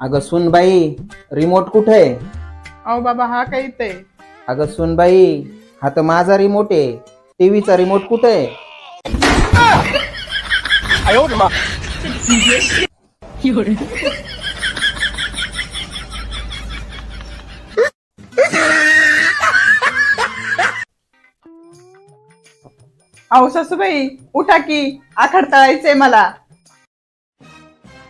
अगं सुनबाई, रिमोट कुठे आहे? अहो बाबा हा काय इथे अगं सुनबाई, हा तर माझा रिमोट आहे. टीव्हीचा रिमोट कुठे आहे? अहो सासूबाई उठा की आखाड तळायचंय मला.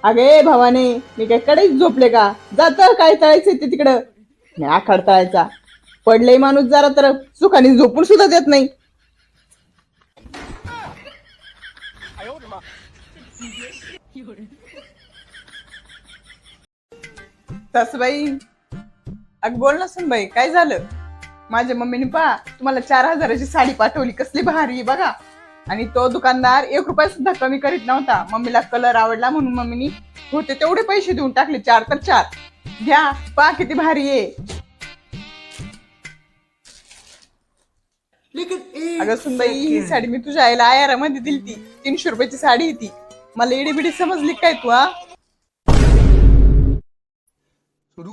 अगे भवानी मी काय कडेच झोपले का? जात काय तळायचंय ते तिकडं. मी आखाड तळायचा पडले माणूस जरा तर सुखाने झोपून सुद्धा देत नाही. सासूबाई अग बोल ना सुनबाई काय झालं? माझ्या मम्मीने पहा तुम्हाला 4,000ची साडी पाठवली, कसली भारी आहे बघा. आणि तो दुकानदार 1 रुपया सुद्धा कमी करीत नव्हता. मम्मीला कलर आवडला म्हणून मम्मीनी होते तेवढे पैसे देऊन टाकले. 4 तर 4 घ्या, पहा किती भारी आहे. अगं सुनबाई ही साडी मी तुझ्या आईला आयारामध्ये दिली. 300 रुपयाची साडी ती. मला एडी बिडी समजली काय तू? हा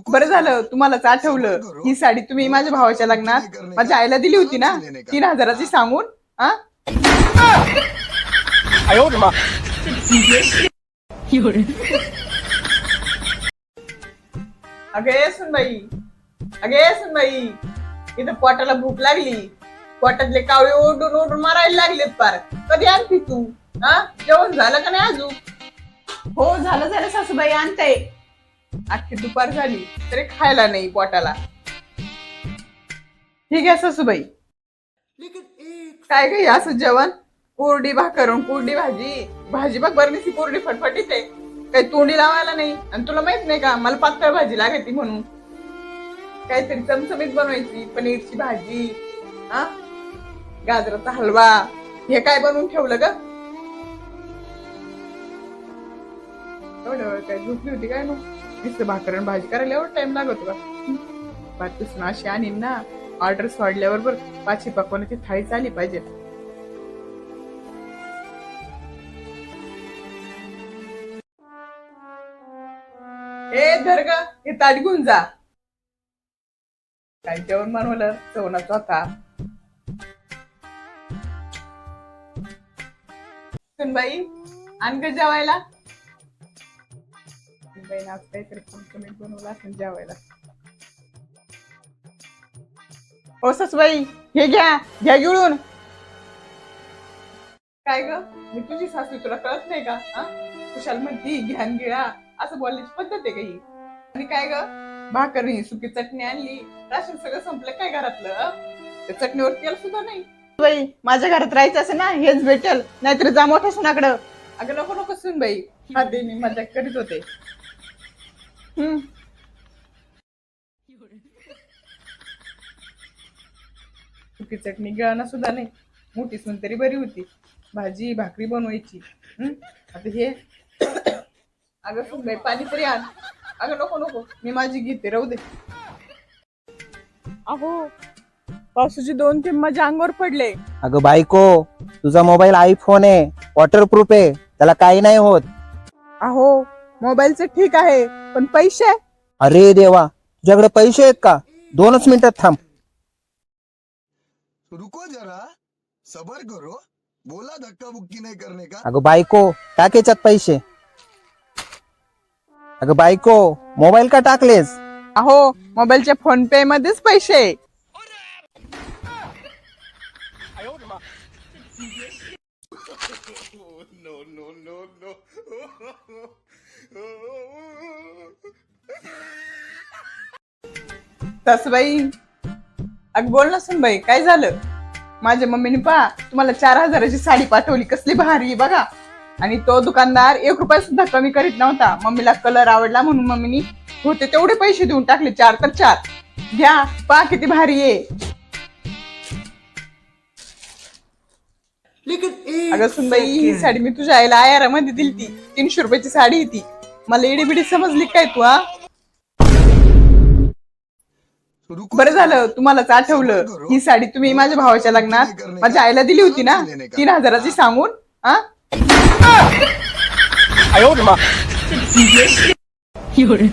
बरं झालं तुम्हालाच आठवलं. ही साडी तुम्ही माझ्या भावाच्या लग्नात माझ्या आईला दिली होती ना, 3,000ची सांगून. हा अगे सुनबाई, अगे सुनबाई, इथं पोटाला भूक लागली. पोटातले कावळे ओढून ओढून मारायला लागलेत पार. कधी आणती तू? हा जेवण झालं का नाही अजून? हो झालं झालं सासूबाई, आणते. अख्खी दुपार झाली तरी खायला नाही पोटाला. ठीक आहे सासूबाई. काय काही असं जेवण? कोरडी भाकर कोरडी भाजी. भाजी बघ बरं नुसती कोरडी फटफटीत आहे, काही तोंडी लावायला नाही. आणि तुला माहित नाही का मला पातळ भाजी लागते म्हणून? काहीतरी चमचमीत बनवायची. पनीरची भाजी, हा गाजराचा हलवा. हे काय बनवून ठेवलं ग? एवढं वेळ काय झोपली होती काय? नुसतं भाकर आणि भाजी करायला एवढा टाइम लागतो का? बातून अशी आणीन ना, ऑर्डर सोडल्याबरोबर पाची पकवानाची थाळी चाली पाहिजे. ए धर ग, हे ताट घेऊन जा. काय जेवण बनवलं? जेवणाचा होता. सुनबाई आण ग जेवायला. सुनबाईने आज काहीतरी कमी बनवलं असेल जेवायला. हो सासूबाई हे घ्या, घ्या गिळून. काय ग मी तुझी सासू, तुला कळत नाही का? कुशाल म्हणती घ्यान गिळा, असं बोलण्याची पद्धत आहे काही? आणि काय ग भाकरी सुकी चटणी आणली, राशन सगळं संपलं काय घरातलं? त्या चटणीवर तेल सुद्धा नाही. बाई माझ्या घरात राहायचं असेल ना हेच भेटेल, नाहीतर जा मोठ्या सुनाकडं. अगं नको नको सुन बाई, हा दे, मी मजा करीत होते. सुकी चटणी गिळणं सुद्धा नाही. मोठी सून तरी बरी होती, भाजी भाकरी बनवायची. आता हे अगं सुन बाई पाणी तरी आण. अगं नको नको, मी माझी घेते, राहू दे. अहो पावसाचे 2-3 माझ्या अंगावर पडले. अगं बायको, तुझा मोबाईल आयफोन आहे, वॉटरप्रूफ आहे, त्याला काही नाही होत. अहो मोबाईलचं ठीक आहे पण पैसे? अरे देवा, तुझ्याकडे पैसे आहेत का? 2च मिनिटात थांब. रुको जरा, सबर करो. बोला धक्का बुक्की नहीं करने का. अगं बायको, टाक याच्यात पैसे. अगं बायको, मोबाईल का टाकलेस? अहो मोबाईलच्या फोन पे मध्येच पैसे. सासूबाई अग बोल ना सुनबाई काय झालं? माझ्या मम्मीने पहा तुम्हाला 4,000ची साडी पाठवली, कसली भारी आहे बघा. आणि तो दुकानदार 1 रुपया सुद्धा कमी करीत नव्हता. मम्मीला कलर आवडला म्हणून मम्मीनी होते तेवढे पैसे देऊन टाकले. 4 तर 4 घ्या, पहा किती भारी आहे. अगं सुनबाई ही साडी मी तुझ्या आईला आयारामध्ये दिली. 300 रुपयाची साडी ती. मला एडी बिडी समजली काय तू? हा बरं झालं तुम्हालाच आठवलं. ही साडी तुम्ही माझ्या भावाच्या लग्नात माझ्या आईला दिली होती ना, 3,000ची सांगून. हा 有人，